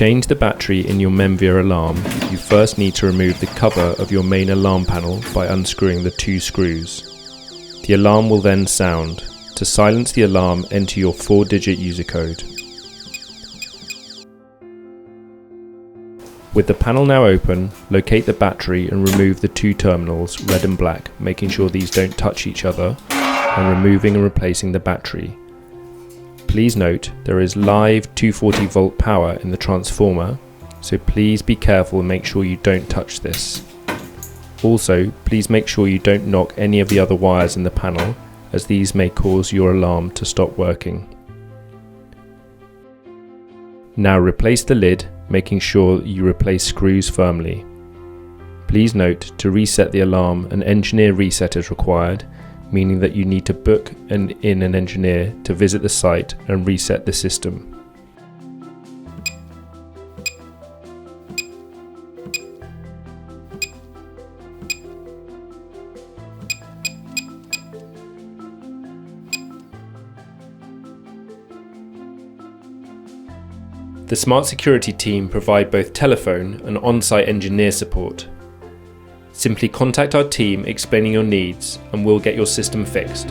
change the battery in your Menvier alarm, you first need to remove the cover of your main alarm panel by unscrewing the 2 screws. The alarm will then sound. To silence the alarm, enter your 4-digit user code. With the panel now open, locate the battery and remove the 2 terminals, red and black, making sure these don't touch each other, and removing and replacing the battery. Please note, there is live 240 volt power in the transformer, so please be careful and make sure you don't touch this. Also, please make sure you don't knock any of the other wires in the panel, as these may cause your alarm to stop working. Now replace the lid, making sure you replace screws firmly. Please note, to reset the alarm, an engineer reset is required, meaning that you need to book in an engineer to visit the site and reset the system. The Smart Security team provide both telephone and on-site engineer support. Simply contact our team explaining your needs and we'll get your system fixed.